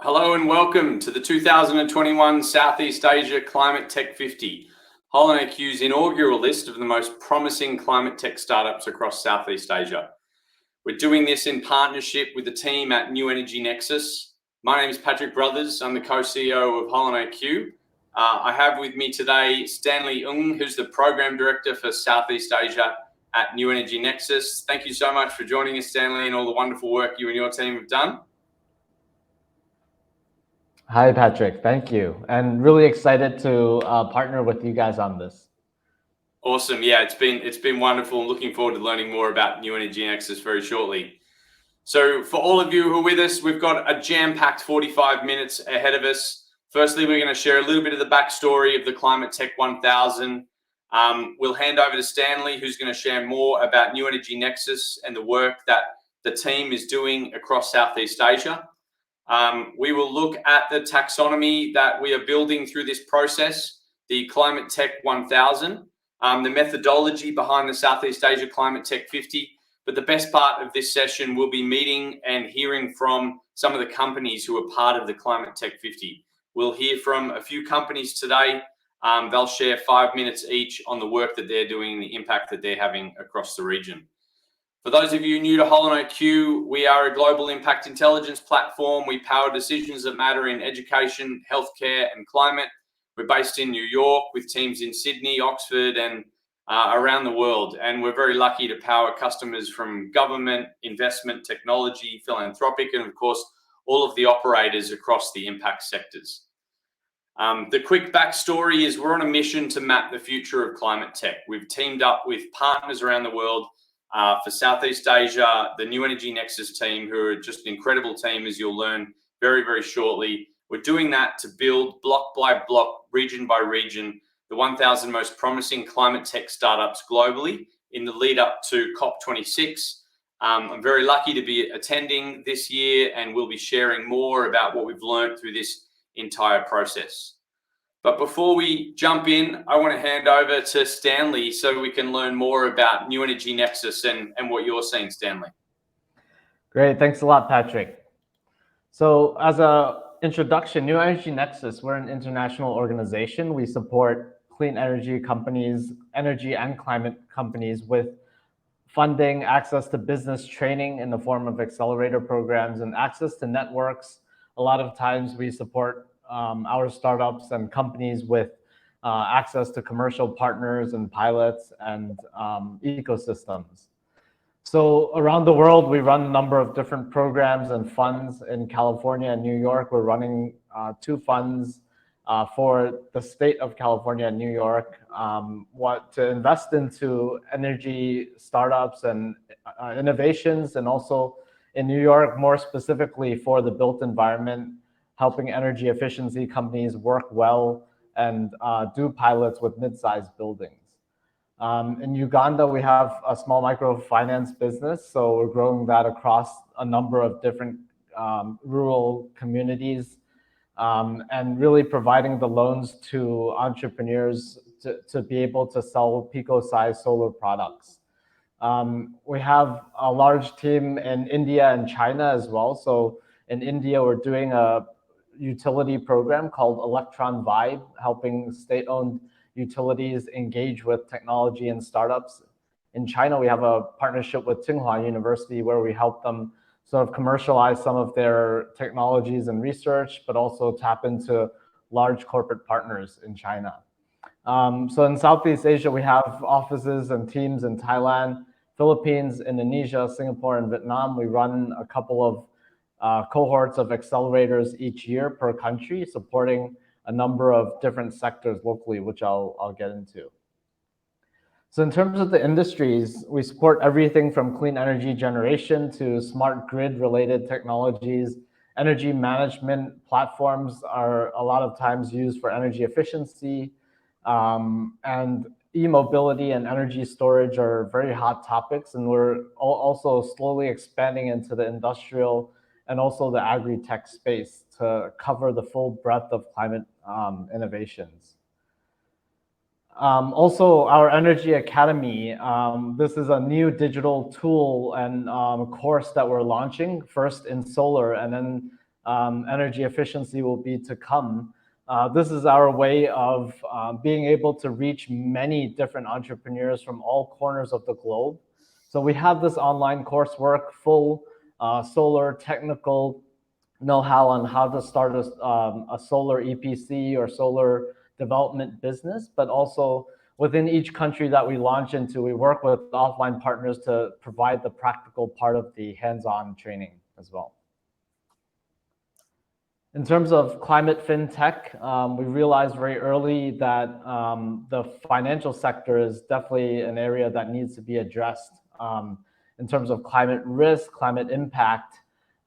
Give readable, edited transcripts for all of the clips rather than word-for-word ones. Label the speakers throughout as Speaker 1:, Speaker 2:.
Speaker 1: Hello and welcome to the 2021 Southeast Asia Climate Tech 50, HolonIQ's inaugural list of the most promising climate tech startups across Southeast Asia. We're doing this in partnership with the team at New Energy Nexus. My name is Patrick Brothers. I'm the co-CEO of HolonIQ. I have with me today Stanley Ng, who's the Program Director for Southeast Asia at New Energy Nexus. Thank you so much for joining us, Stanley, and all the wonderful work you and your team have done.
Speaker 2: Hi, Patrick. Thank you. And really excited to partner with you guys on this.
Speaker 1: Awesome. Yeah, it's been wonderful. Looking forward to learning more about New Energy Nexus very shortly. So for all of you who are with us, we've got a jam-packed 45 minutes ahead of us. Firstly, we're going to share a little bit of the backstory of the Climate Tech 1000. We'll hand over to Stanley, who's going to share more about New Energy Nexus and the work that the team is doing across Southeast Asia. We will look at the taxonomy that we are building through this process, the Climate Tech 1000, the methodology behind the Southeast Asia Climate Tech 50. But the best part of this session will be meeting and hearing from some of the companies who are part of the Climate Tech 50. We'll hear from a few companies today. They'll share 5 minutes each on the work that they're doing and the impact that they're having across the region. For those of you new to HolonIQ, we are a global impact intelligence platform. We power decisions that matter in education, healthcare, and climate. We're based in New York with teams in Sydney, Oxford, and around the world. And we're very lucky to power customers from government, investment, technology, philanthropic, and of course, all of the operators across the impact sectors. The quick backstory is we're on a mission to map the future of climate tech. We've teamed up with partners around the world for Southeast Asia, the New Energy Nexus team, who are just an incredible team, as you'll learn very, very shortly. We're doing that to build block by block, region by region, the 1,000 most promising climate tech startups globally in the lead up to COP26. I'm very lucky to be attending this year, and we'll be sharing more about what we've learned through this entire process. But before we jump in, I want to hand over to Stanley so we can learn more about New Energy Nexus and what you're seeing, Stanley.
Speaker 2: Great. Thanks a lot, Patrick. So as an introduction, New Energy Nexus, we're an international organization. We support clean energy companies, energy and climate companies with funding, access to business training in the form of accelerator programs, and access to networks. A lot of times we support our startups and companies with access to commercial partners and pilots and ecosystems. So around the world, we run a number of different programs and funds. In California and New York, we're running 2 funds for the state of California and New York, to invest into energy startups and innovations, and also in New York, more specifically for the built environment, helping energy efficiency companies work well and do pilots with mid-sized buildings. In Uganda, we have a small microfinance business, so we're growing that across a number of different rural communities, and really providing the loans to entrepreneurs to be able to sell pico-sized solar products. We have a large team in India and China as well. So in India, we're doing a utility program called E-Tran, helping state-owned utilities engage with technology and startups. In China, we have a partnership with Tsinghua University where we help them sort of commercialize some of their technologies and research, but also tap into large corporate partners in China. So in Southeast Asia, we have offices and teams in Thailand, Philippines, Indonesia, Singapore, and Vietnam. We run a couple of cohorts of accelerators each year per country, supporting a number of different sectors locally, which I'll get into. So in terms of the industries, we support everything from clean energy generation to smart grid related technologies. Energy management platforms are a lot of times used for energy efficiency, and e-mobility and energy storage are very hot topics. And we're also slowly expanding into the industrial and also the agri-tech space to cover the full breadth of climate innovations. Also, our Energy Academy, this is a new digital tool and course that we're launching, first in solar and then energy efficiency will be to come. This is our way of being able to reach many different entrepreneurs from all corners of the globe. So we have this online coursework, full solar technical know-how on how to start a solar EPC or solar development business, but also within each country that we launch into, we work with offline partners to provide the practical part of the hands-on training as well. In terms of climate fintech, we realized very early that the financial sector is definitely an area that needs to be addressed in terms of climate risk, climate impact,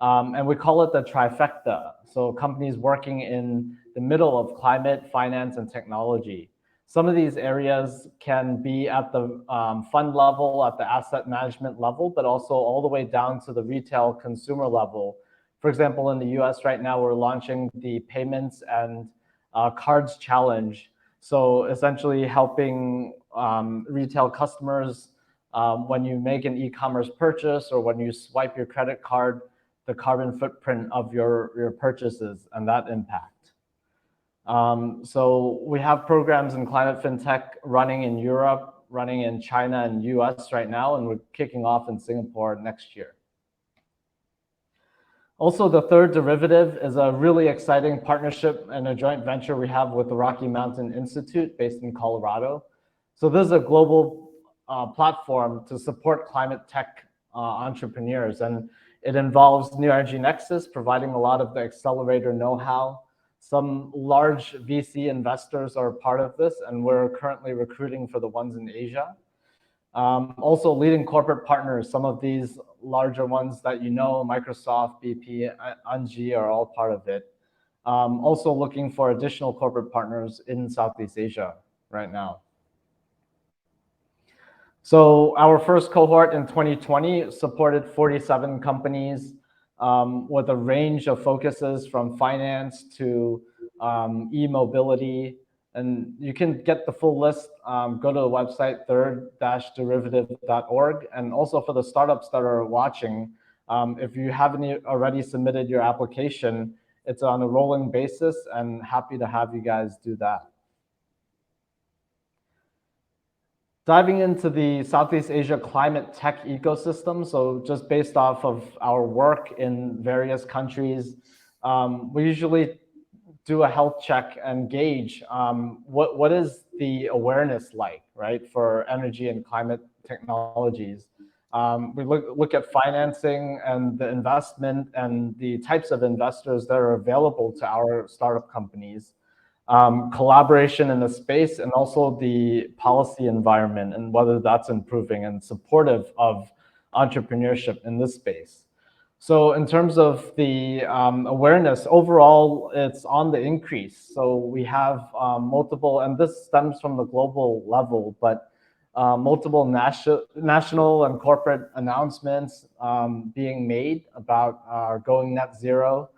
Speaker 2: and we call it the trifecta. So companies working in the middle of climate, finance, and technology. Some of these areas can be at the fund level, at the asset management level, but also all the way down to the retail consumer level. For example, in the US right now, we're launching the payments and cards challenge. So essentially helping retail customers when you make an e-commerce purchase or when you swipe your credit card, the carbon footprint of your purchases and that impact. So we have programs in climate fintech running in Europe, running in China and US right now, and we're kicking off in Singapore next year. Also, the third derivative is a really exciting partnership and a joint venture we have with the Rocky Mountain Institute based in Colorado. So this is a global platform to support climate tech entrepreneurs, and it involves New Energy Nexus, providing a lot of the accelerator know-how. Some large VC investors are part of this, and we're currently recruiting for the ones in Asia. Also leading corporate partners, some of these larger ones that you know, Microsoft, BP, Engie are all part of it. Also looking for additional corporate partners in Southeast Asia right now. So our first cohort in 2020 supported 47 companies with a range of focuses from finance to e-mobility. And you can get the full list, go to the website third-derivative.org. And also for the startups that are watching, if you haven't already submitted your application, it's on a rolling basis and happy to have you guys do that. Diving into the Southeast Asia climate tech ecosystem, so just based off of our work in various countries, we usually do a health check and gauge what is the awareness like, right, for energy and climate technologies. We look at financing and the investment and the types of investors that are available to our startup companies. Collaboration in the space, and also the policy environment and whether that's improving and supportive of entrepreneurship in this space. So in terms of the awareness, overall, it's on the increase. So we have multiple, and this stems from the global level, but multiple national and corporate announcements being made about going net zero.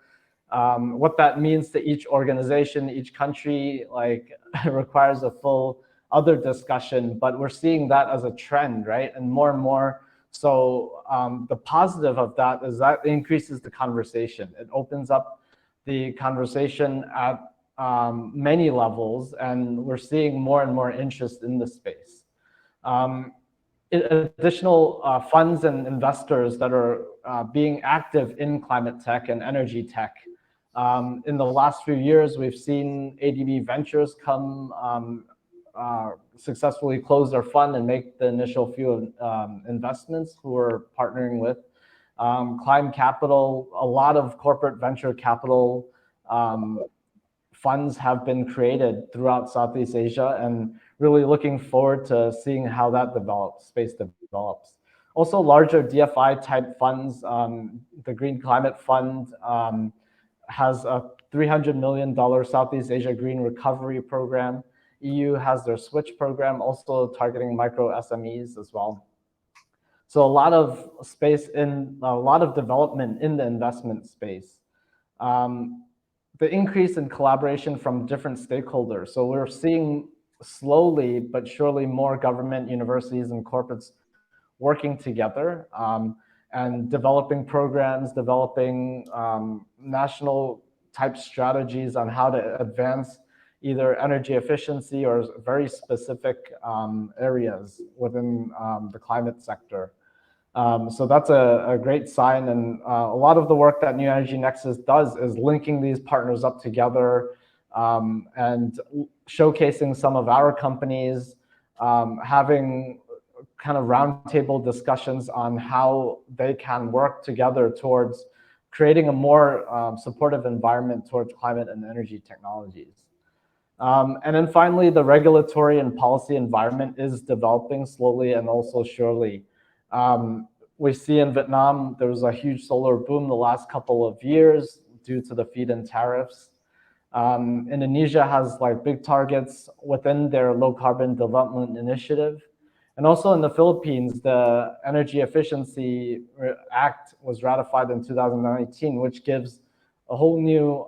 Speaker 2: What that means to each organization, each country, like requires a full other discussion, but we're seeing that as a trend, right? And more. So the positive of that is that increases the conversation. It opens up the conversation at many levels, and we're seeing more and more interest in the space. Additional funds and investors that are being active in climate tech and energy tech. In the last few years, we've seen ADB Ventures come successfully close their fund and make the initial few investments who we're partnering with. Climb Capital, a lot of corporate venture capital funds have been created throughout Southeast Asia, and really looking forward to seeing how that space develops. Also larger DFI type funds, the Green Climate Fund has a $300 million Southeast Asia Green Recovery Program. EU has their Switch program, also targeting micro SMEs as well. So a lot of space in a lot of development in the investment space. The increase in collaboration from different stakeholders. So we're seeing slowly but surely more government, universities, and corporates working together. and developing programs, developing national type strategies on how to advance either energy efficiency or very specific areas within the climate sector. So that's a great sign. And a lot of the work that New Energy Nexus does is linking these partners up together and showcasing some of our companies, having kind of roundtable discussions on how they can work together towards creating a more supportive environment towards climate and energy technologies. And then finally, the regulatory and policy environment is developing slowly and also surely. We see in Vietnam, there was a huge solar boom the last couple of years due to the feed-in tariffs. Indonesia has like big targets within their low carbon development initiative. And also in the Philippines, the Energy Efficiency Act was ratified in 2019, which gives a whole new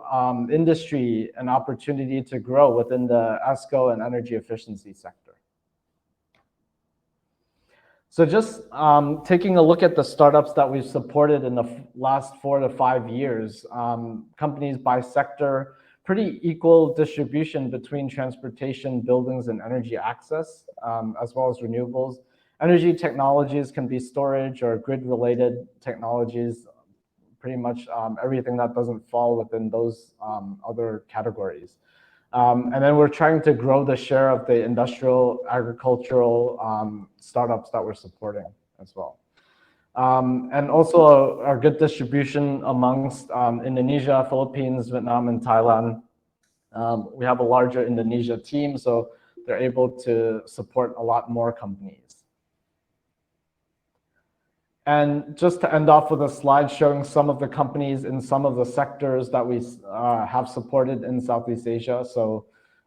Speaker 2: industry an opportunity to grow within the ESCO and energy efficiency sector. So just taking a look at the startups that we've supported in the last 4 to 5 years, companies by sector, pretty equal distribution between transportation, buildings, and energy access, as well as renewables. Energy technologies can be storage or grid-related technologies, pretty much everything that doesn't fall within those other categories. And then we're trying to grow the share of the industrial, agricultural startups that we're supporting as well. And also a good distribution amongst Indonesia, Philippines, Vietnam, and Thailand. We have a larger Indonesia team, so they're able to support a lot more companies. And just to end off with a slide showing some of the companies in some of the sectors that we have supported in Southeast Asia. So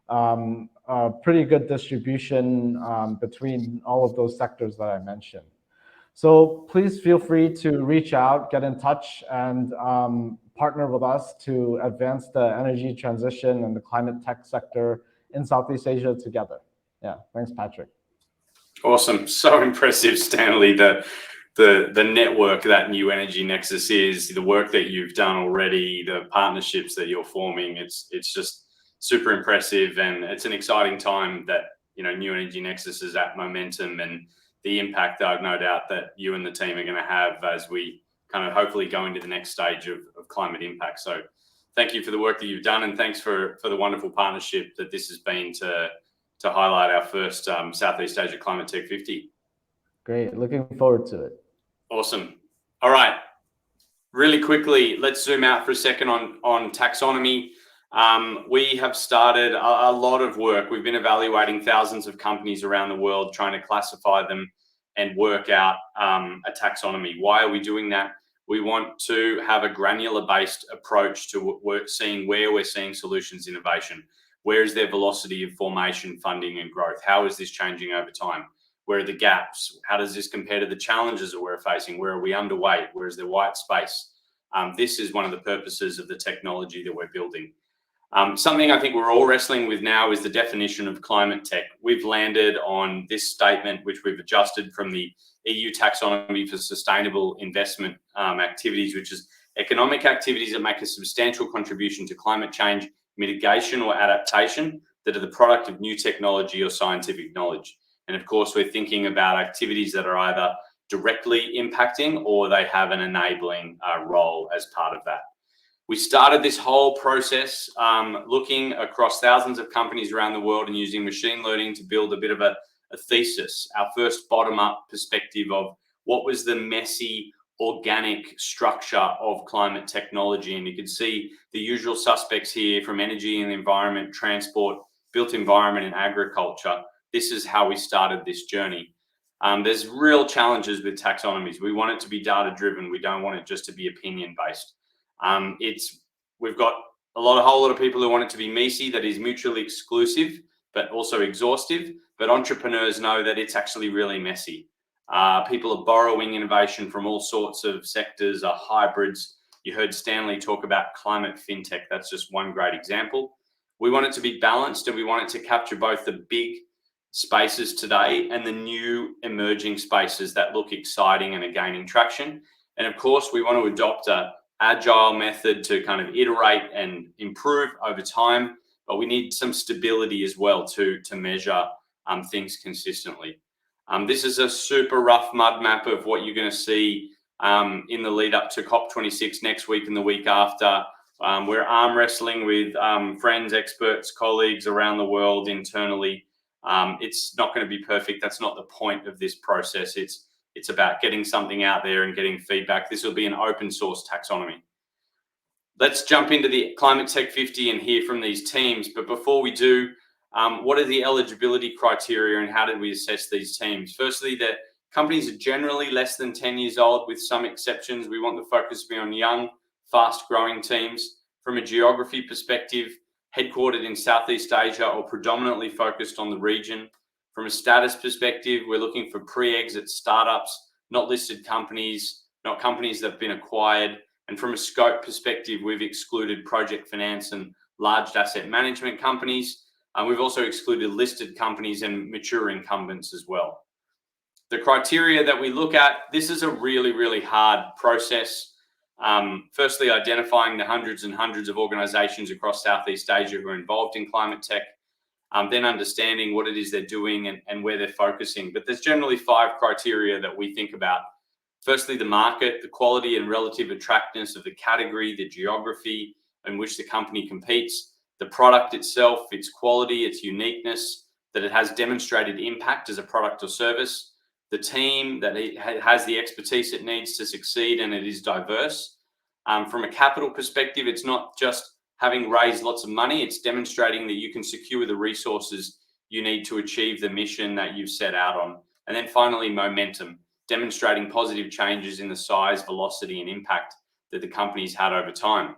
Speaker 2: a pretty good distribution between all of those sectors that I mentioned. So please feel free to reach out, get in touch, and partner with us to advance the energy transition and the climate tech sector in Southeast Asia together. Yeah, thanks, Patrick.
Speaker 1: Awesome. So impressive, Stanley, the network that New Energy Nexus is, the work that you've done already, the partnerships that you're forming. It's just super impressive, and it's an exciting time that, you know, New Energy Nexus is at momentum, and the impact, I've no doubt, that you and the team are going to have as we kind of hopefully go into the next stage of climate impact. So thank you for the work that you've done, and thanks for the wonderful partnership that this has been to highlight our first Southeast Asia Climate Tech 50.
Speaker 2: Great, looking forward to it.
Speaker 1: Awesome. All right, really quickly, let's zoom out for a second on taxonomy. We have started a lot of work. We've been evaluating thousands of companies around the world, trying to classify them and work out a taxonomy. Why are we doing that? We want to have a granular-based approach to seeing where we're seeing solutions innovation. Where is their velocity of formation, funding, and growth? How is this changing over time? Where are the gaps? How does this compare to the challenges that we're facing? Where are we underweight? Where is there white space? This is one of the purposes of the technology that we're building. Something I think we're all wrestling with now is the definition of climate tech. We've landed on this statement, which we've adjusted from the EU taxonomy for sustainable investment activities, which is economic activities that make a substantial contribution to climate change, mitigation or adaptation that are the product of new technology or scientific knowledge. And of course, we're thinking about activities that are either directly impacting or they have an enabling role as part of that. We started this whole process looking across thousands of companies around the world and using machine learning to build a bit of a thesis, our first bottom-up perspective of what was the messy, organic structure of climate technology. And you can see the usual suspects here, from energy and environment, transport, built environment, and agriculture. This is how we started this journey. There's real challenges with taxonomies. We want it to be data-driven. We don't want it just to be opinion-based. We've got a whole lot of people who want it to be MECE, that is mutually exclusive, but also exhaustive. But entrepreneurs know that it's actually really messy. People are borrowing innovation from all sorts of sectors, hybrids. You heard Stanley talk about climate fintech. That's just one great example. We want it to be balanced, and we want it to capture both the big spaces today and the new emerging spaces that look exciting and are gaining traction. And of course, we want to adopt a agile method to kind of iterate and improve over time, but we need some stability as well to measure things consistently. This is a super rough mud map of what you're going to see in the lead up to COP26 next week and the week after. We're arm wrestling with friends, experts, colleagues around the world internally. It's not going to be perfect. That's not the point of this process. It's about getting something out there and getting feedback. This will be an open source taxonomy. Let's jump into the Climate Tech 50 and hear from these teams. But before we do, what are the eligibility criteria and how did we assess these teams? Firstly, the companies are generally less than 10 years old with some exceptions. We want the focus to be on young, fast-growing teams. From a geography perspective, headquartered in Southeast Asia or predominantly focused on the region. From a status perspective, we're looking for pre-exit startups, not listed companies, not companies that have been acquired. And from a scope perspective, we've excluded project finance and large asset management companies. We've also excluded listed companies and mature incumbents as well. The criteria that we look at, this is a really, really hard process. Firstly, identifying the hundreds and hundreds of organizations across Southeast Asia who are involved in climate tech, then understanding what it is they're doing and where they're focusing. But there's generally 5 criteria that we think about. Firstly, the market, the quality and relative attractiveness of the category, the geography in which the company competes, the product itself, its quality, its uniqueness, that it has demonstrated impact as a product or service, the team, that it has the expertise it needs to succeed and it is diverse. From a capital perspective, it's not just having raised lots of money, it's demonstrating that you can secure the resources you need to achieve the mission that you've set out on. And then finally, momentum, demonstrating positive changes in the size, velocity, and impact that the company's had over time.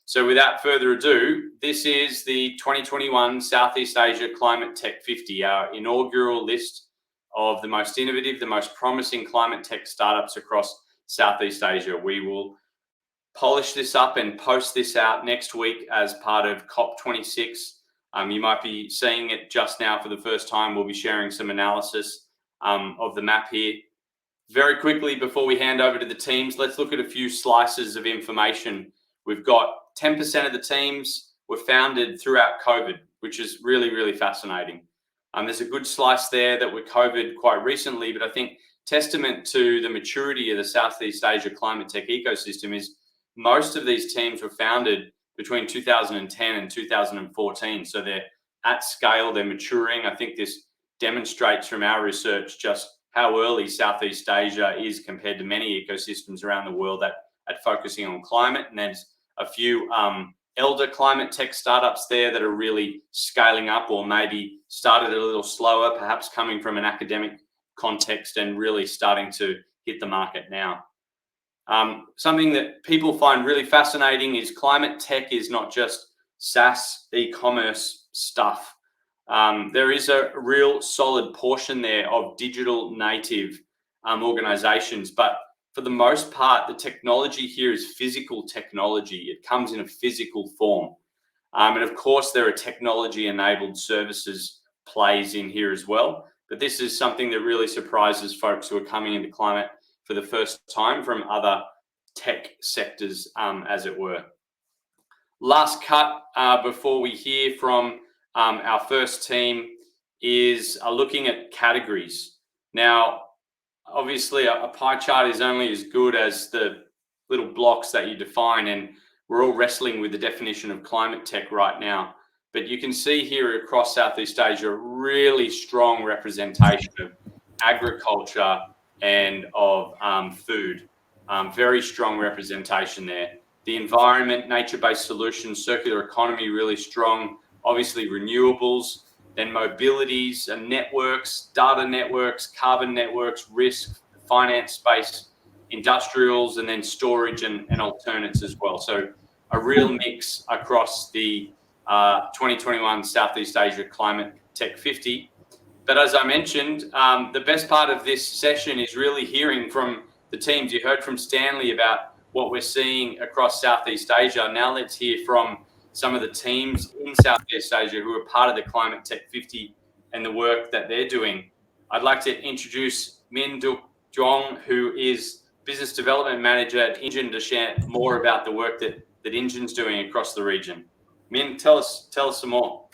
Speaker 1: So without further ado, this is the 2021 Southeast Asia Climate Tech 50, our inaugural list of the most innovative, the most promising climate tech startups across Southeast Asia. We will polish this up and post this out next week as part of COP26. You might be seeing it just now for the first time. We'll be sharing some analysis of the map here. Very quickly, before we hand over to the teams, let's look at a few slices of information. We've got 10% of the teams were founded throughout COVID, which is really, really fascinating. There's a good slice there that were COVID quite recently, but I think testament to the maturity of the Southeast Asia climate tech ecosystem is most of these teams were founded between 2010 and 2014. So they're at scale, they're maturing. I think this demonstrates from our research just how early Southeast Asia is compared to many ecosystems around the world at focusing on climate. And there's a few elder climate tech startups there that are really scaling up or maybe started a little slower, perhaps coming from an academic context and really starting to hit the market now. Something that people find really fascinating is climate tech is not just SaaS e-commerce stuff. There is a real solid portion there of digital native organizations, but for the most part, the technology here is physical technology. It comes in a physical form. And of course, there are technology-enabled services plays in here as well. But this is something that really surprises folks who are coming into climate for the first time from other tech sectors, as it were. Last cut before we hear from our first team is looking at categories. Now, obviously, a pie chart is only as good as the little blocks that you define, and we're all wrestling with the definition of climate tech right now. But you can see here across Southeast Asia, really strong representation of agriculture and of food. Very strong representation there. The environment, nature-based solutions, circular economy, really strong. Obviously, renewables, then mobilities and networks, data networks, carbon networks, risk, finance space, industrials, and then storage and alternates as well. So a real mix across the 2021 Southeast Asia Climate Tech 50. But as I mentioned, the best part of this session is really hearing from the teams. You heard from Stanley about what we're seeing across Southeast Asia. Now let's hear from some of the teams in Southeast Asia who are part of the Climate Tech 50 and the work that they're doing. I'd like to introduce Min Duk Jong, who is Business Development Manager at Engine, to share more about the work that Engine's doing across the region. Min, tell us some more.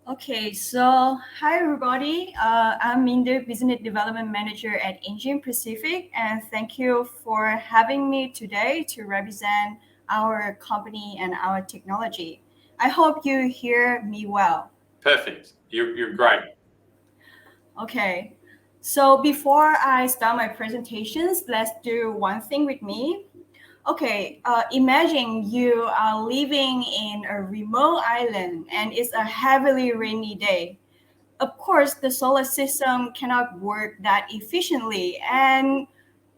Speaker 3: Okay, so hi everybody. I'm Min, the Business Development Manager at Engine Pacific, and thank you for having me today to represent our company and our technology. I hope you hear me well.
Speaker 1: Perfect. You're great.
Speaker 3: Okay, so before I start my presentations, let's do one thing with me. Okay, imagine you are living in a remote island and it's a heavily rainy day. Of course, the solar system cannot work that efficiently, and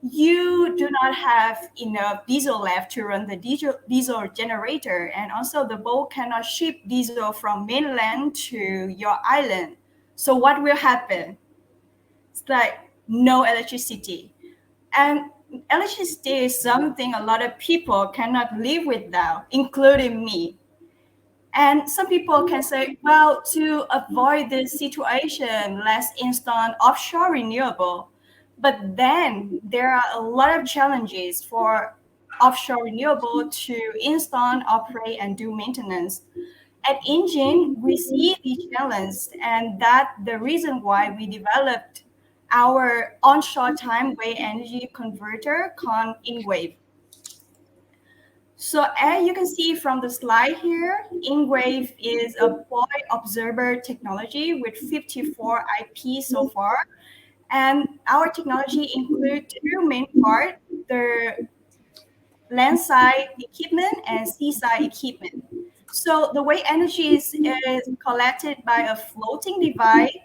Speaker 3: you do not have enough diesel left to run the diesel generator, and also the boat cannot ship diesel from mainland to your island. So what will happen? It's like no electricity. And electricity is something a lot of people cannot live without, including me. And some people can say, well, to avoid this situation, let's install offshore renewable. But then there are a lot of challenges for offshore renewable to install, operate, and do maintenance. At Engine, we see the challenge, and that's the reason why we developed our onshore time wave energy converter called InWave. So as you can see from the slide here, InWave is a point observer technology with 54 IP so far. And our technology includes two main parts, the landside equipment and seaside equipment. So the way energy is collected by a floating device,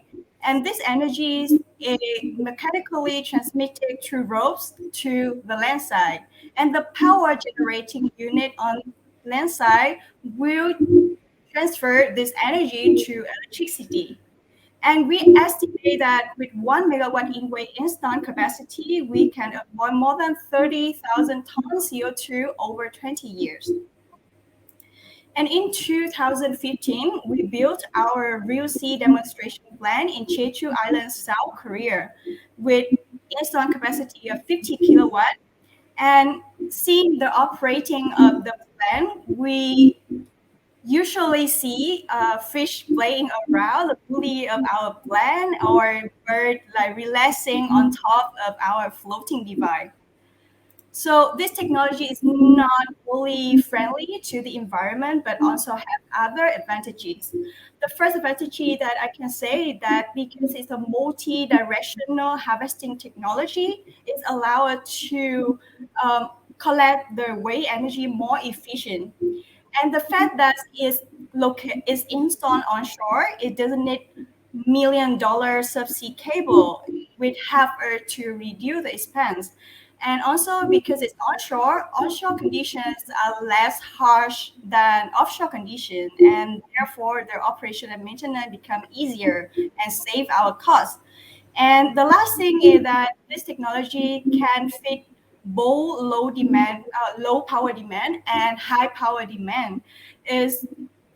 Speaker 3: and this energy is mechanically transmitted through ropes to the land side. And the power generating unit on land side will transfer this energy to electricity. And we estimate that with 1 megawatt in-wave install capacity, we can avoid more than 30,000 tons CO2 over 20 years. And in 2015, we built our real sea demonstration plant in Jeju Island, South Korea, with install capacity of 50 kilowatt. And seeing the operating of the plant, we usually see fish playing around the buoy of our plant or bird like relaxing on top of our floating device. So this technology is not only friendly to the environment, but also have other advantages. The first advantage that I can say that because it's a multi-directional harvesting technology, it allows us to collect the wave energy more efficient. And the fact that it's installed onshore, it doesn't need $1 million subsea cable with half Earth to reduce the expense. And also because it's onshore conditions are less harsh than offshore conditions, and therefore their operation and maintenance become easier and save our costs. And the last thing is that this technology can fit both low power demand and high power demand, is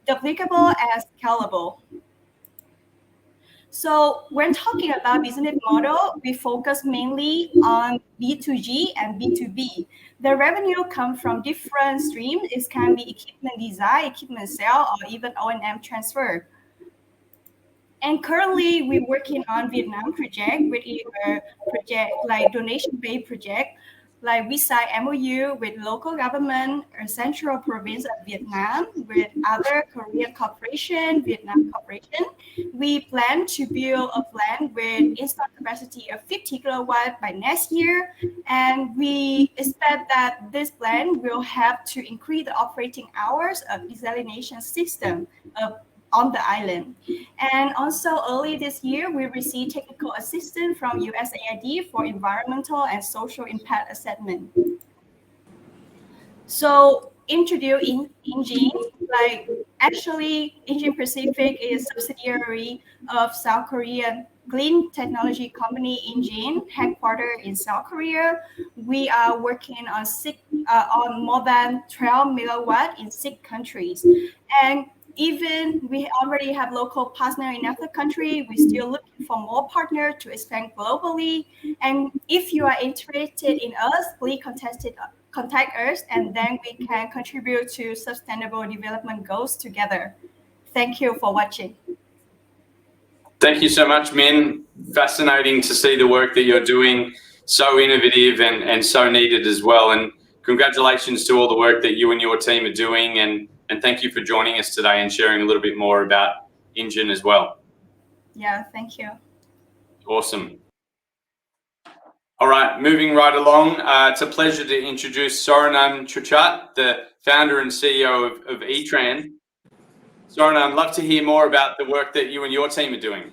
Speaker 3: duplicable and scalable. So when talking about business model, we focus mainly on B2G and B2B. The revenue comes from different streams. It can be equipment design, equipment sale, or even O&M transfer. And currently, we're working on Vietnam project, which is a project like donation-based project. Like we sign MOU with local government, or central province of Vietnam, with other Korean corporation, Vietnam corporation. We plan to build a plant with installed capacity of 50 kilowatt by next year, and we expect that this plant will have to increase the operating hours of desalination system on the island. And also early this year, we received technical assistance from USAID for environmental and social impact assessment. So introduce Engine, like actually Engine Pacific is subsidiary of South Korean clean technology company Engine, headquartered in South Korea. We are working on more than 12 megawatt in 6 countries. And even we already have local partner in other country, we're still looking for more partners to expand globally. And if you are interested in us, please contact us, and then we can contribute to sustainable development goals together. Thank you for watching.
Speaker 1: Thank you so much, Min. Fascinating to see the work that you're doing. So innovative and so needed as well. And congratulations to all the work that you and your team are doing. And thank you for joining us today and sharing a little bit more about Engine as well.
Speaker 3: Yeah, thank you.
Speaker 1: Awesome. All right, moving right along. It's a pleasure to introduce Soranam Chuchat, the founder and CEO of E-Tran. Soranam, I'd love to hear more about the work that you and your team are doing.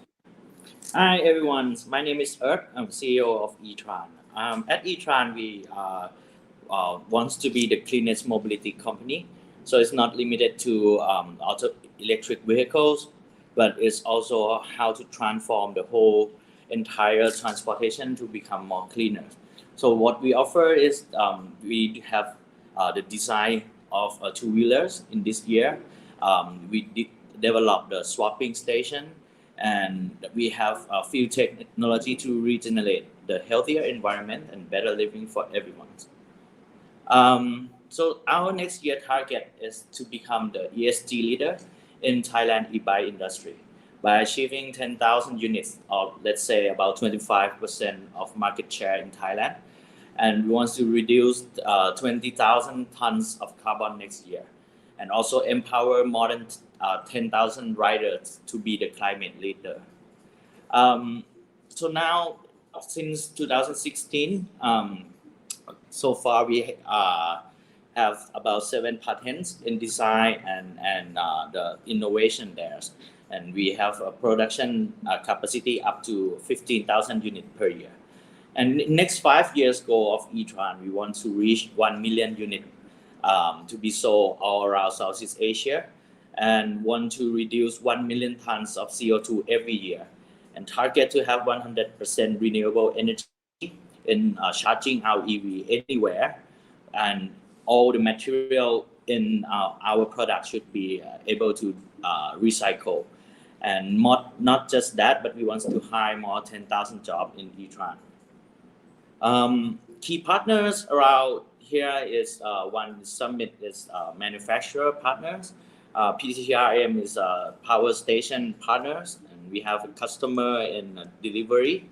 Speaker 4: Hi everyone, my name is Ert. I'm CEO of E-Tran. At E-Tran, we wants to be the cleanest mobility company. So it's not limited to auto electric vehicles, but it's also how to transform the whole entire transportation to become more cleaner. So what we offer is we have the design of two-wheelers in this year. We developed the swapping station, and we have field technology to regenerate the healthier environment and better living for everyone. So our next year target is to become the ESG leader in Thailand e-bike industry by achieving 10,000 units, or let's say about 25% of market share in Thailand. And we want to reduce 20,000 tons of carbon next year, and also empower more than 10,000 riders to be the climate leader. So now, since 2016, so far we have about 7 patents in design and the innovation there. And we have a production capacity up to 15,000 units per year. And next 5 years goal of E-Tran, we want to reach 1 million units to be sold all around Southeast Asia, and want to reduce 1 million tons of CO2 every year, and target to have 100% renewable energy in charging our EV anywhere, and all the material in our product should be able to recycle. And not just that, but we want to hire more 10,000 jobs in E-Tran. Key partners around here is one summit is manufacturer partners. PTRM is power station partners, and we have a customer in delivery,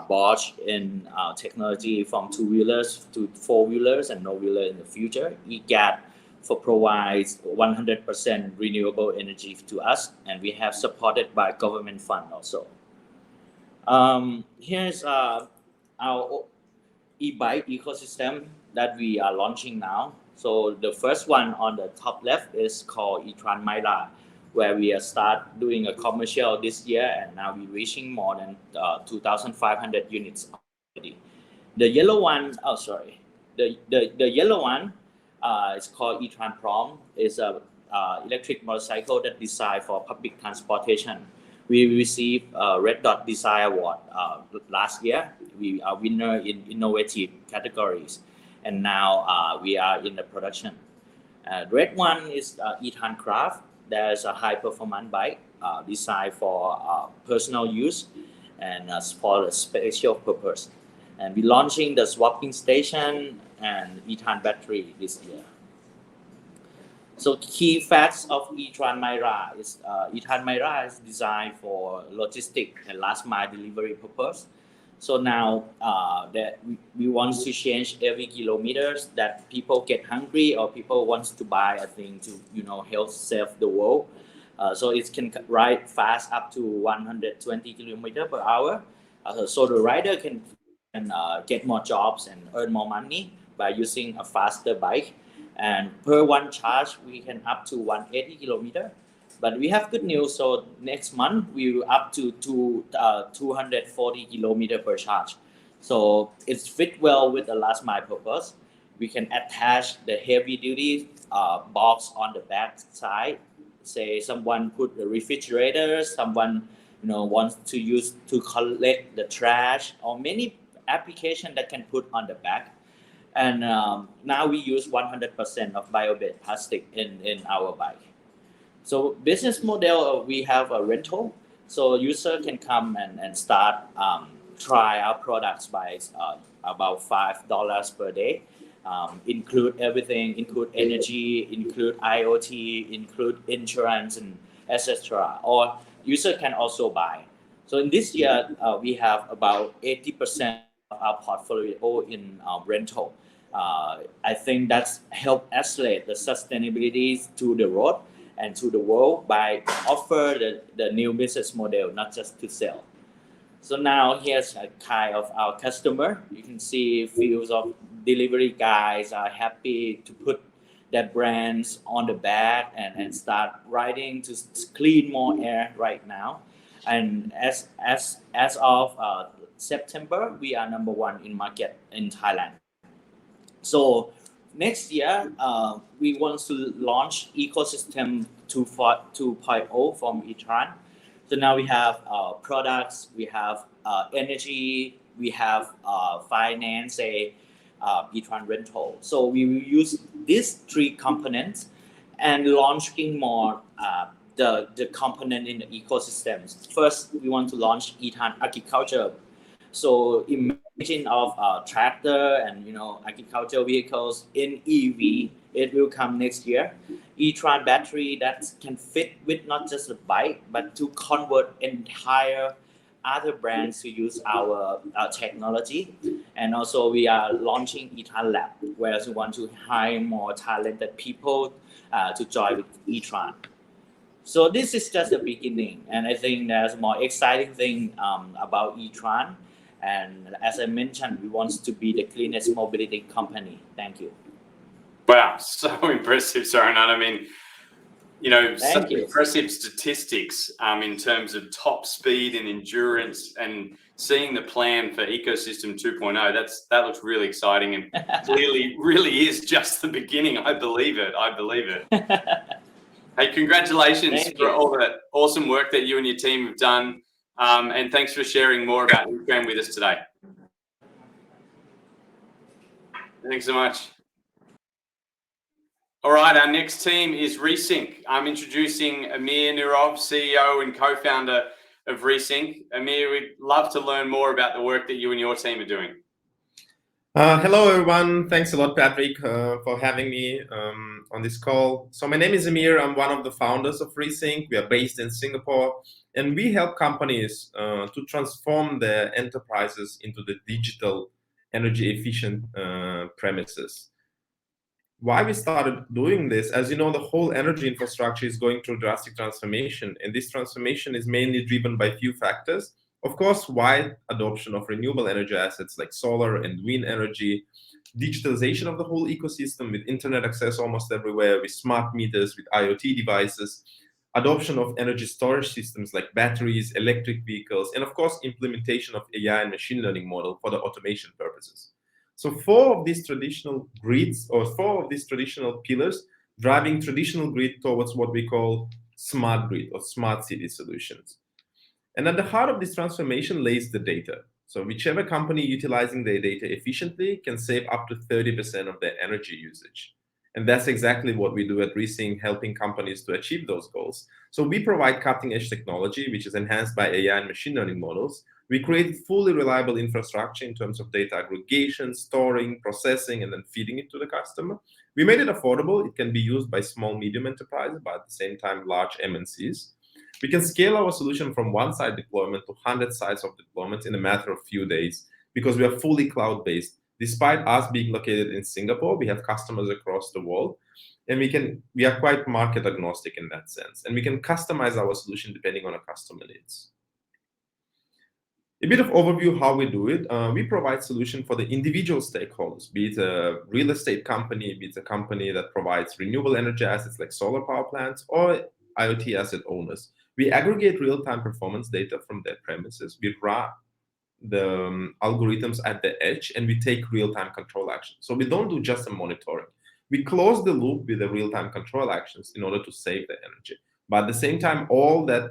Speaker 4: Bosch in technology from two-wheelers to four-wheelers and no-wheeler in the future. EGAT for provides 100% renewable energy to us, and we have supported by government fund also. Here's our e-bike ecosystem that we are launching now. So the first one on the top left is called E-Tran Myra, where we start doing a commercial this year, and now we're reaching more than 2,500 units already. The yellow one, the yellow one is called E-Tran Prom. It's a electric motorcycle that designed for public transportation. We received a Red Dot Design Award last year. We are winner in innovative categories, and now we are in the production. Red one is E-Tran Craft. There's a high performance bike designed for personal use and for a special purpose. And we're launching the swapping station and E-Tran battery this year. So key facts of E-Tran Myra is E-Tran Myra is designed for logistic and last mile delivery purpose. So now that we want to change every kilometers that people get hungry or people wants to buy a thing to help save the world. So it can ride fast up to 120 kilometers per hour. So the rider can get more jobs and earn more money by using a faster bike. And per one charge, we can up to 180 kilometers. But we have good news. So next month, we will up to 240 kilometers per charge. So it's fit well with the last mile purpose. We can attach the heavy duty box on the back side. Say someone put the refrigerator, someone wants to use to collect the trash, or many applications that can put on the back. And now we use 100% of bio-based plastic in our bike. So business model, we have a rental. So user can come and start try our products by about $5 per day. Include everything, include energy, include IoT, include insurance, and etc. Or user can also buy. So in this year, we have about 80% of our portfolio in rental. I think that's helped accelerate the sustainability to the road and to the world by offer the new business model, not just to sell. So now here's a kind of our customer. You can see fields of delivery guys are happy to put their brands on the back and start riding to clean more air right now. And as of September, we are number one in market in Thailand. So next year, we want to launch ecosystem 2.0 from E-Tran. So now we have products, we have energy, we have finance, E-Tran rental. So we will use these three components and launching more the component in the ecosystems. First, we want to launch E-Tran agriculture. So imagine of tractor and agricultural vehicles in EV. It will come next year. E-Tran battery that can fit with not just the bike, but to convert entire other brands to use our technology. And also we are launching E-Tran Lab, where we want to hire more talented people to join with E-Tran. So this is just the beginning, and I think there's more exciting thing about E-Tran. And as I mentioned, we want to be the cleanest mobility company. Thank you.
Speaker 1: Wow, so impressive, Saranat. I mean, such
Speaker 4: you.
Speaker 1: Impressive statistics in terms of top speed and endurance, and seeing the plan for Ecosystem 2.0. That looks really exciting, and clearly really is just the beginning. I believe it. Hey, congratulations for all that awesome work that you and your team have done. And thanks for sharing more about E-Tran with us today. Thanks so much. All right, our next team is Resync. I'm introducing Amir Nurov, CEO and co-founder of Resync. Amir, we'd love to learn more about the work that you and your team are doing.
Speaker 5: Hello, everyone. Thanks a lot, Patrick, for having me on this call. So my name is Amir. I'm one of the founders of Resync. We are based in Singapore, and we help companies to transform their enterprises into the digital, energy-efficient premises. Why we started doing this, as you know, the whole energy infrastructure is going through drastic transformation, and this transformation is mainly driven by few factors. Of course, wide adoption of renewable energy assets like solar and wind energy, digitalization of the whole ecosystem with internet access almost everywhere, with smart meters, with IoT devices, adoption of energy storage systems like batteries, electric vehicles, and of course, implementation of AI and machine learning model for the automation purposes. So four of these traditional pillars driving traditional grid towards what we call smart grid or smart city solutions. And at the heart of this transformation lays the data. So whichever company utilizing their data efficiently can save up to 30% of their energy usage. And that's exactly what we do at Resync, helping companies to achieve those goals. So we provide cutting-edge technology, which is enhanced by AI and machine learning models. We create fully reliable infrastructure in terms of data aggregation, storing, processing, and then feeding it to the customer. We made it affordable. It can be used by small, medium enterprises, but at the same time, large MNCs. We can scale our solution from one site deployment to 100 sites of deployment in a matter of few days because we are fully cloud-based. Despite us being located in Singapore, we have customers across the world, and we are quite market agnostic in that sense, and we can customize our solution depending on our customer needs. A bit of overview how we do it. We provide solution for the individual stakeholders, be it a real estate company, be it a company that provides renewable energy assets like solar power plants, or IoT asset owners. We aggregate real-time performance data from their premises. We run the algorithms at the edge, and we take real-time control action. So we don't do just a monitoring. We close the loop with the real-time control actions in order to save the energy. But at the same time, all that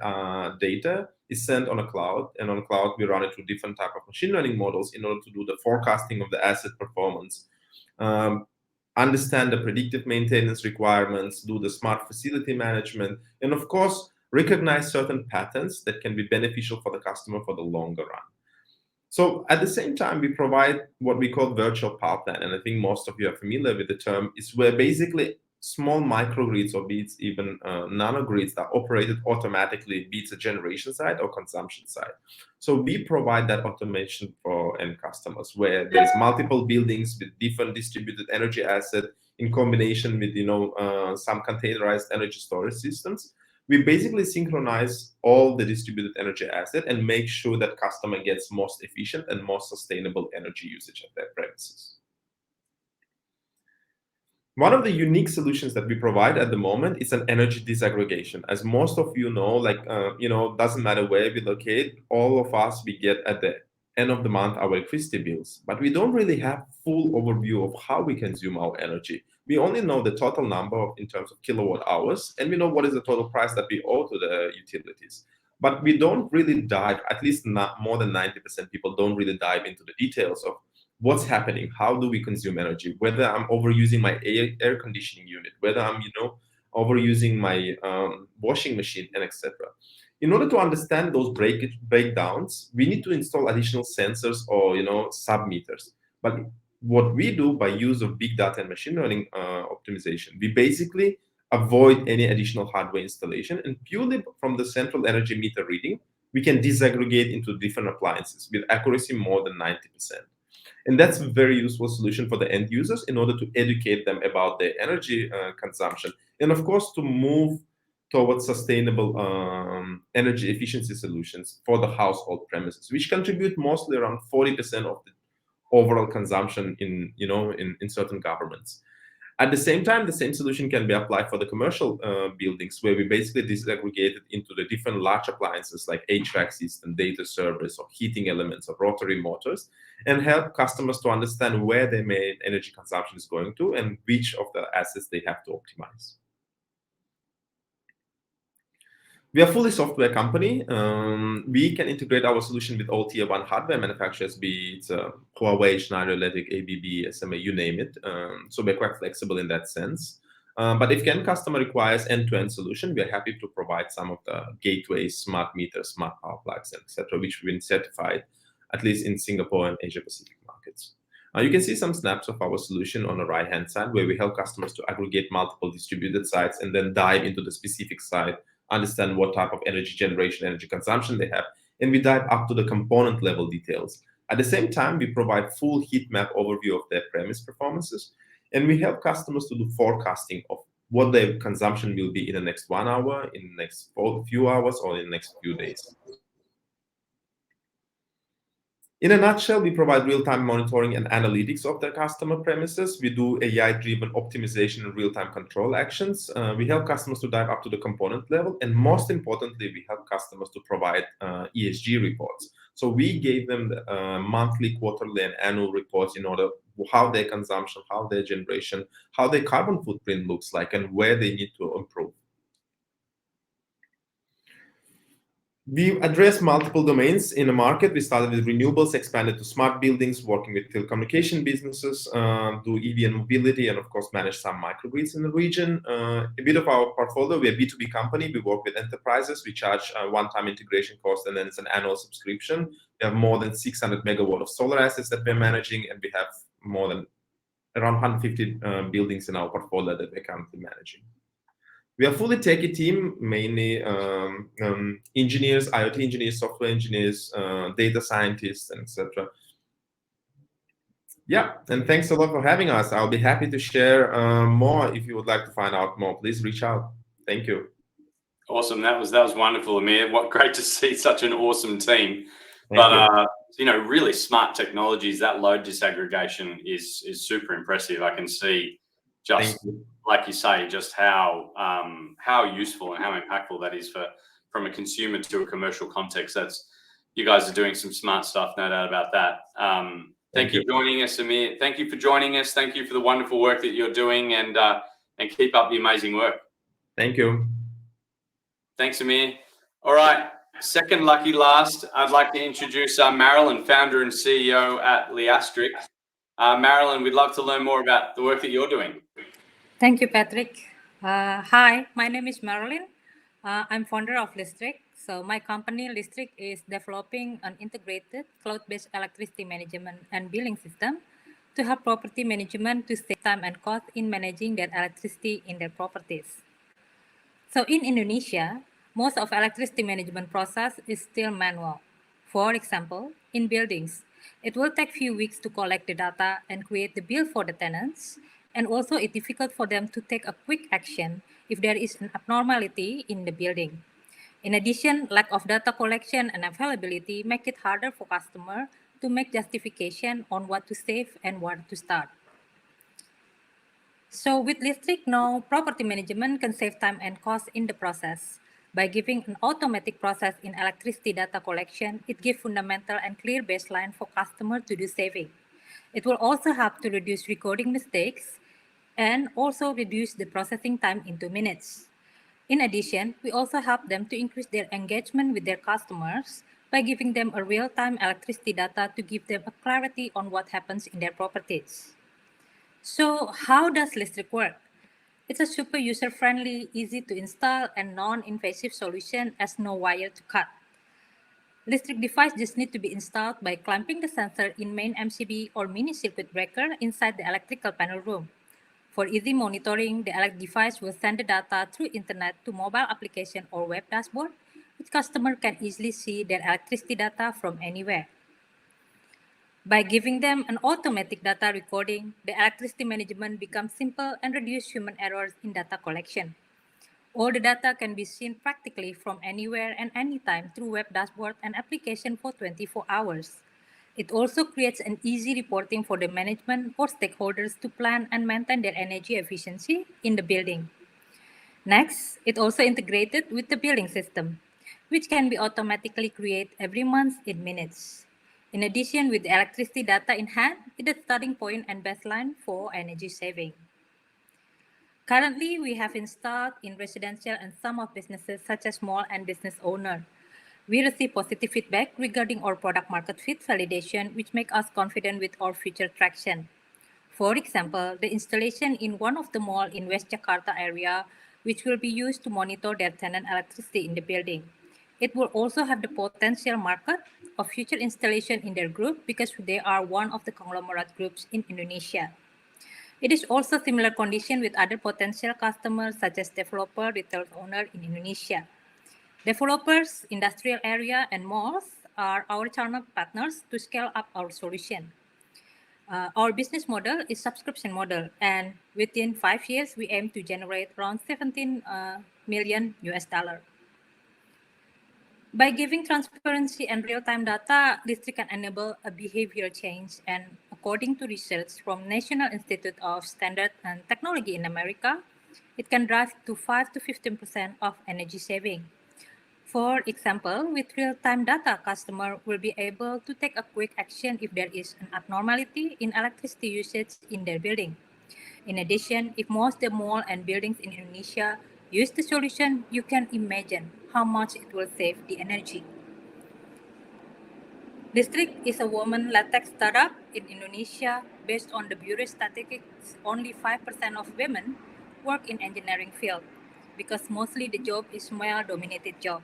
Speaker 5: data is sent on a cloud, and on a cloud, we run it through different type of machine learning models in order to do the forecasting of the asset performance. understand the predictive maintenance requirements, do the smart facility management, and of course, recognize certain patterns that can be beneficial for the customer for the longer run. So at the same time, we provide what we call virtual power plant. And I think most of you are familiar with the term. It's where basically small microgrids or be it even nanogrids are operated automatically, be it a generation side or consumption side. So we provide that automation for end customers where there's multiple buildings with different distributed energy assets in combination with some containerized energy storage systems. We basically synchronize all the distributed energy asset and make sure that customer gets most efficient and most sustainable energy usage at their premises. One of the unique solutions that we provide at the moment is an energy disaggregation. As most of you know, doesn't matter where we locate, all of us, we get at the end of the month our electricity bills, but we don't really have full overview of how we consume our energy. We only know the total number in terms of kilowatt hours, and we know what is the total price that we owe to the utilities. But we don't really dive, at least not more than 90% people don't really dive into the details of what's happening, how do we consume energy, whether I'm overusing my air conditioning unit, whether I'm overusing my washing machine, and etc. In order to understand those breakdowns, we need to install additional sensors or sub-meters. But what we do by use of big data and machine learning optimization, we basically avoid any additional hardware installation, and purely from the central energy meter reading, we can disaggregate into different appliances with accuracy more than 90%. And that's a very useful solution for the end users in order to educate them about their energy consumption. And of course, to move towards sustainable energy efficiency solutions for the household premises, which contribute mostly around 40% of the overall consumption in certain governments. At the same time, the same solution can be applied for the commercial buildings, where we basically disaggregate it into the different large appliances like HVAC system, data servers, or heating elements, or rotary motors, and help customers to understand where their main energy consumption is going to and which of the assets they have to optimize. We are a fully software company. We can integrate our solution with all tier 1 hardware manufacturers, be it Huawei, Schneider Electric, ABB, SMA, you name it. So we're quite flexible in that sense. But if any customer requires end-to-end solution, we are happy to provide some of the gateways, smart meters, smart power plugs, etc., which we've been certified, at least in Singapore and Asia Pacific markets. You can see some snaps of our solution on the right-hand side, where we help customers to aggregate multiple distributed sites and then dive into the specific site, understand what type of energy generation, energy consumption they have, and we dive up to the component level details. At the same time, we provide full heat map overview of their premise performances, and we help customers to do forecasting of what their consumption will be in the next 1 hour, in the next few hours, or in the next few days. In a nutshell, we provide real-time monitoring and analytics of the customer premises. We do AI-driven optimization and real-time control actions. We help customers to dive up to the component level. And most importantly, we help customers to provide ESG reports. So we gave them the, monthly, quarterly, and annual reports in order how their consumption, how their generation, how their carbon footprint looks like, and where they need to improve. We address multiple domains in the market. We started with renewables, expanded to smart buildings, working with telecommunication businesses, do EV and mobility, and of course, manage some microgrids in the region. A bit of our portfolio, we're a B2B company. We work with enterprises. We charge a one-time integration cost, and then it's an annual subscription. We have more than 600 megawatt of solar assets that we're managing, and we have more than around 150 buildings in our portfolio that we're currently managing. We are a fully techie team, mainly engineers, IoT engineers, software engineers, data scientists, and etc. Yeah, and thanks a lot for having us. I'll be happy to share more. If you would like to find out more, please reach out. Thank you.
Speaker 1: Awesome. That was wonderful, Amir. What great to see such an awesome team.
Speaker 5: Thank you.
Speaker 1: Really smart technologies. That load disaggregation is super impressive. I can see just like you say, just how useful and how impactful that is from a consumer to a commercial context. You guys are doing some smart stuff, no doubt about that. Thank you for joining us, Amir. Thank you for joining us. Thank you for the wonderful work that you're doing, and keep up the amazing work.
Speaker 5: Thank you.
Speaker 1: Thanks, Amir. All right, second lucky last, I'd like to introduce Marilyn, founder and CEO at Listrick. Marilyn, we'd love to learn more about the work that you're doing.
Speaker 6: Thank you, Patrick. Hi, my name is Marilyn. I'm founder of Listrick. So my company, Listrick, is developing an integrated cloud-based electricity management and billing system to help property management to save time and cost in managing their electricity in their properties. So in Indonesia, most of electricity management process is still manual. For example, in buildings, it will take few weeks to collect the data and create the bill for the tenants, and also it's difficult for them to take a quick action if there is an abnormality in the building. In addition, lack of data collection and availability make it harder for customer to make justification on what to save and where to start. So with Listrick now, property management can save time and cost in the process. By giving an automatic process in electricity data collection, it gives fundamental and clear baseline for customer to do saving. It will also help to reduce recording mistakes and also reduce the processing time into minutes. In addition, we also help them to increase their engagement with their customers by giving them a real-time electricity data to give them a clarity on what happens in their properties. So how does Listrick work? It's a super user-friendly, easy to install and non-invasive solution as no wire to cut. Listrick device just need to be installed by clamping the sensor in main MCB or mini circuit breaker inside the electrical panel room. For easy monitoring, the electric device will send the data through internet to mobile application or web dashboard, which customer can easily see their electricity data from anywhere. By giving them an automatic data recording, the electricity management becomes simple and reduce human errors in data collection. All the data can be seen practically from anywhere and anytime through web dashboard and application for 24 hours. It also creates an easy reporting for the management or stakeholders to plan and maintain their energy efficiency in the building. Next, it also integrated with the billing system, which can be automatically created every month in minutes. In addition, with the electricity data in hand, it is a starting point and baseline for energy saving. Currently, we have installed in residential and some of businesses such as small and business owner. We receive positive feedback regarding our product market fit validation, which make us confident with our future traction. For example, the installation in one of the mall in West Jakarta area, which will be used to monitor their tenant electricity in the building. It will also have the potential market of future installation in their group because they are one of the conglomerate groups in Indonesia. It is also similar condition with other potential customers such as developer, retail owner in Indonesia. Developers, industrial area, and malls are our channel partners to scale up our solution. Our business model is subscription model, and within 5 years, we aim to generate around 17 million US dollar. By giving transparency and real-time data, Listrick can enable a behavior change. And according to research from National Institute of Standard and Technology in America, it can drive to 5 to 15% of energy saving. For example, with real-time data, customer will be able to take a quick action if there is an abnormality in electricity usage in their building. In addition, if most the mall and buildings in Indonesia use the solution, you can imagine how much it will save the energy. Listrick is a woman-led tech startup in Indonesia. Based on the Bureau statistics, only 5% of women work in engineering field because mostly the job is male-dominated job.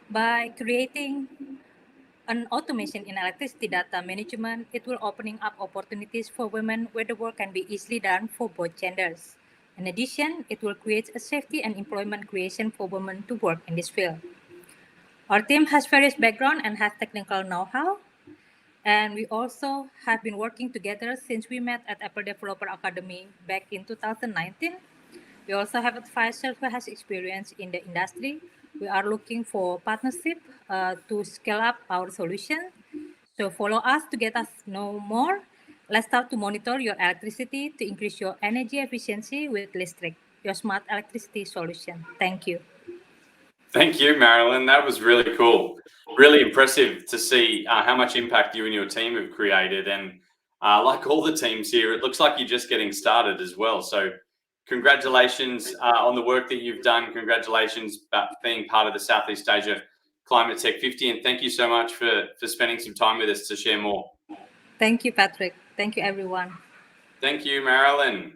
Speaker 6: By creating an automation in electricity data management, it will opening up opportunities for women where the work can be easily done for both genders. In addition, it will create a safety and employment creation for women to work in this field. Our team has various background and has technical know-how. And we also have been working together since we met at Apple Developer Academy back in 2019. We also have advisors who has experience in the industry. We are looking for partnership to scale up our solution. So follow us to get us know more. Let's start to monitor your electricity to increase your energy efficiency with Listrick, your smart electricity solution. Thank you.
Speaker 1: Thank you, Marilyn. That was really cool. Really impressive to see how much impact you and your team have created. And like all the teams here, it looks like you're just getting started as well. So congratulations on the work that you've done. Congratulations about being part of the Southeast Asia Climate Tech 50. And thank you so much for spending some time with us to share more.
Speaker 6: Thank you, Patrick. Thank you, everyone.
Speaker 1: Thank you, Marilyn.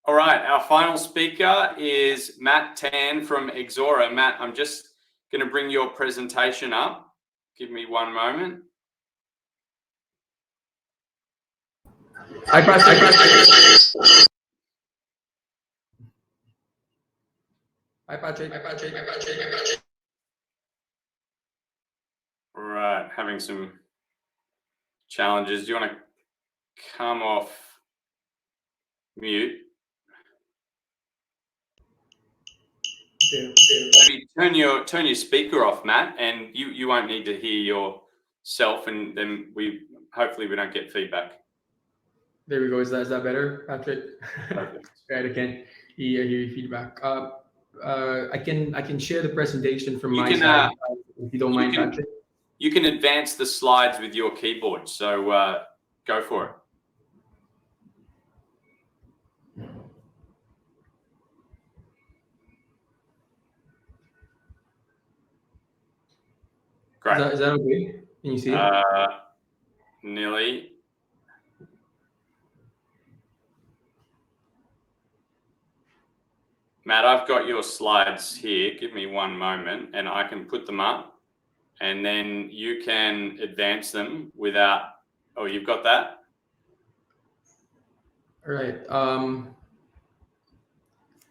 Speaker 1: All right, our final speaker is Matt Tan from Exora. Matt, I'm just going to bring your presentation up. Give me one moment.
Speaker 7: Hi, Patrick. Hi, Patrick.
Speaker 1: All right, having some challenges. Do you want to come off mute? Maybe turn your speaker off, Matt, and you won't need to hear yourself, and then hopefully we don't get feedback.
Speaker 7: There we go. Is that better, Patrick?
Speaker 1: Perfect.
Speaker 7: Right, I can hear your feedback. I can share the presentation from my side if you don't mind, Patrick.
Speaker 1: You can advance the slides with your keyboard, so go for it. Great.
Speaker 7: Is that okay? Can you see it?
Speaker 1: Nearly. Matt, I've got your slides here. Give me one moment and I can put them up and then you can advance them without, oh, you've got that?
Speaker 7: All right.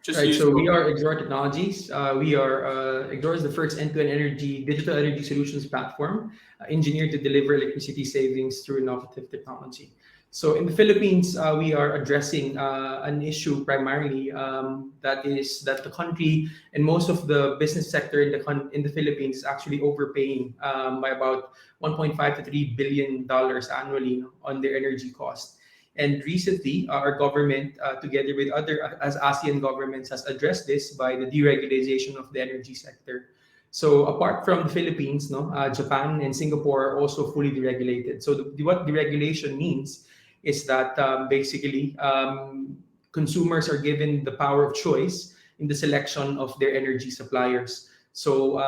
Speaker 1: Just
Speaker 7: so we are Exora Technologies. Exora is the first end-to-end digital energy solutions platform engineered to deliver electricity savings through innovative technology. So in the Philippines, we are addressing an issue primarily that the country and most of the business sector in the Philippines is actually overpaying by about $1.5 to $3 billion annually on their energy costs. And recently, our government, together with other ASEAN governments, has addressed this by the deregulation of the energy sector. So apart from the Philippines, Japan and Singapore are also fully deregulated. So what deregulation means is that basically consumers are given the power of choice in the selection of their energy suppliers. So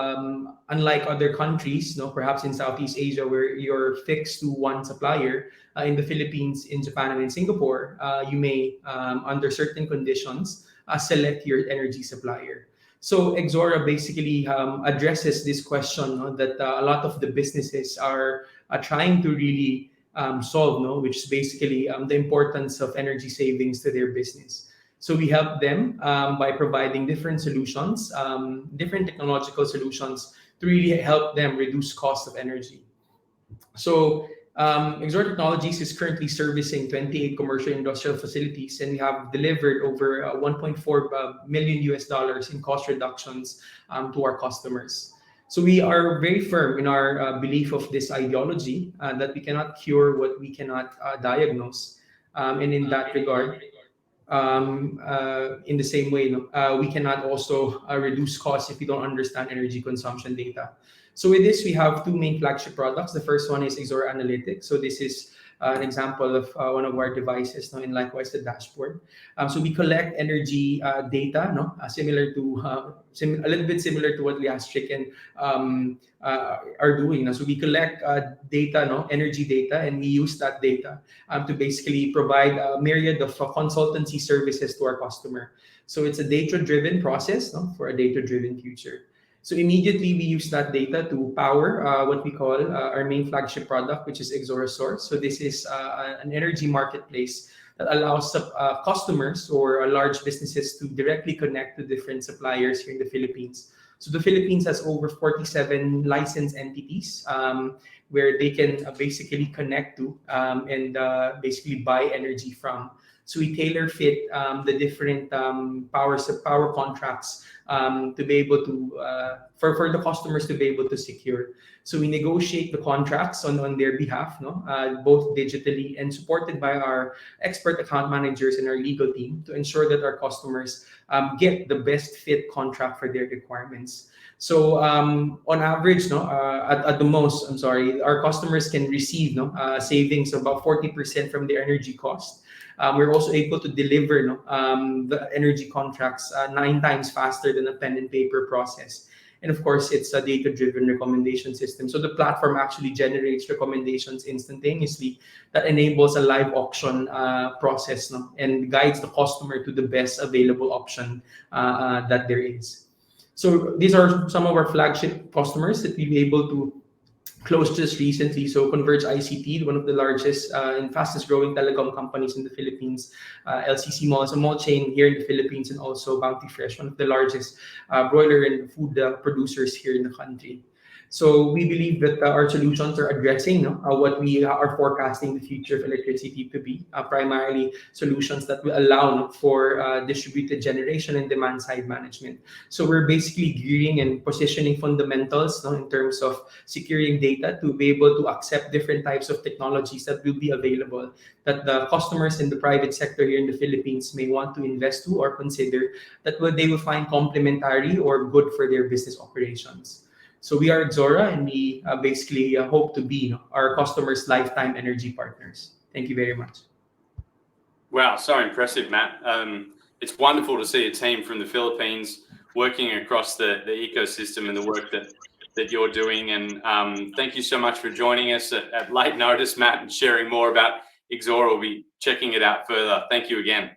Speaker 7: unlike other countries, perhaps in Southeast Asia, where you're fixed to one supplier, in the Philippines, in Japan, and in Singapore, you may, under certain conditions, select your energy supplier. So Exora basically addresses this question that a lot of the businesses are trying to really solve, which is basically the importance of energy savings to their business. So we help them by providing different solutions, different technological solutions to really help them reduce cost of energy. So Exora Technologies is currently servicing 28 commercial industrial facilities, and we have delivered over $1.4 million in cost reductions to our customers. So we are very firm in our belief of this ideology that we cannot cure what we cannot diagnose. And in that regard, in the same way, we cannot also reduce costs if we don't understand energy consumption data. So with this, we have two main flagship products. The first one is Exora Analytics. So this is an example of one of our devices, and likewise the dashboard. So we collect energy data, similar to a little bit similar to what Listrick and are doing. So we collect data, energy data, and we use that data to basically provide a myriad of consultancy services to our customer. So it's a data-driven process for a data-driven future. So immediately we use that data to power what we call our main flagship product, which is Exora Source. So this is an energy marketplace that allows customers or large businesses to directly connect to different suppliers here in the Philippines. So the Philippines has over 47 licensed entities where they can basically connect to and basically buy energy from. So we tailor fit the different power contracts to be able to for the customers to be able to secure. So we negotiate the contracts on their behalf, both digitally and supported by our expert account managers and our legal team to ensure that our customers get the best fit contract for their requirements. So on average, at the most, our customers can receive savings of about 40% from their energy cost. We're also able to deliver the energy contracts 9 times faster than a pen and paper process. And of course, it's a data-driven recommendation system. So the platform actually generates recommendations instantaneously that enables a live auction process, no? And guides the customer to the best available option that there is. So these are some of our flagship customers that we've been able to close just recently. So Converge ICT, one of the largest and fastest growing telecom companies in the Philippines. LCC Mall is a mall chain here in the Philippines, and also Bounty Fresh, one of the largest broiler and food producers here in the country. So we believe that our solutions are addressing what we are forecasting the future of electricity to be, primarily solutions that will allow for distributed generation and demand side management. So we're basically gearing and positioning fundamentals in terms of securing data to be able to accept different types of technologies that will be available, that the customers in the private sector here in the Philippines may want to invest to or consider, that they will find complementary or good for their business operations. So we are Exora, and we basically hope to be our customers' lifetime energy partners. Thank you very much.
Speaker 1: Wow, so impressive, Matt. It's wonderful to see a team from the Philippines working across the ecosystem and the work that you're doing. And thank you so much for joining us at late notice, Matt, and sharing more about Exora. We'll be checking it out further. Thank you again.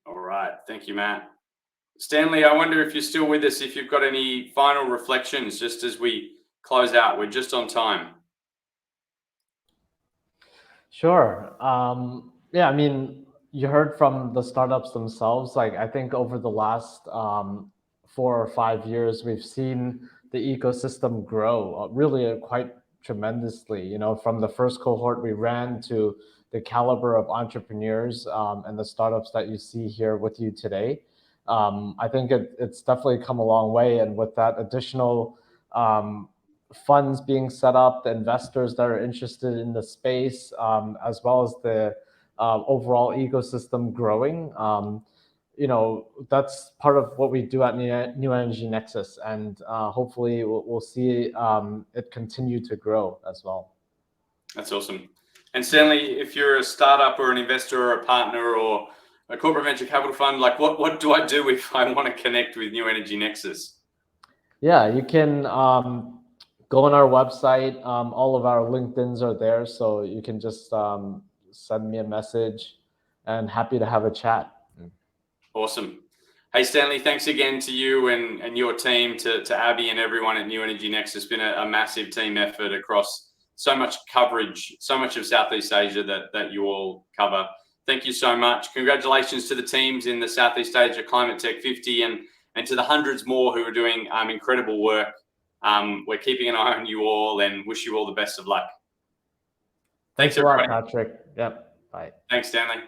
Speaker 1: All right. Thank you, Matt. Stanley, I wonder if you're still with us, if you've got any final reflections just as we close out. We're just on time.
Speaker 2: Sure. Yeah, I mean, you heard from the startups themselves. Like, I think over the last 4 or 5 years, we've seen the ecosystem grow really quite tremendously. You know, from the first cohort we ran to the caliber of entrepreneurs and the startups that you see here with you today. I think it's definitely come a long way. And with that additional funds being set up, the investors that are interested in the space, as well as the overall ecosystem growing, you know, that's part of what we do at New Energy Nexus. And hopefully we'll see it continue to grow as well.
Speaker 1: That's awesome. And Stanley, if you're a startup or an investor or a partner or a corporate venture capital fund, like what do I do if I want to connect with New Energy Nexus?
Speaker 2: Yeah, you can go on our website. All of our LinkedIns are there, so you can just send me a message, and happy to have a chat.
Speaker 1: Awesome. Hey, Stanley, thanks again to you and your team, to Abby and everyone at New Energy Nexus. It's been a massive team effort across so much coverage, so much of Southeast Asia that you all cover. Thank you so much. Congratulations to the teams in the Southeast Asia Climate Tech 50 and to the hundreds more who are doing incredible work. We're keeping an eye on you all and wish you all the best of luck.
Speaker 2: Thanks a lot, Patrick. Yep. Bye.
Speaker 1: Thanks, Stanley.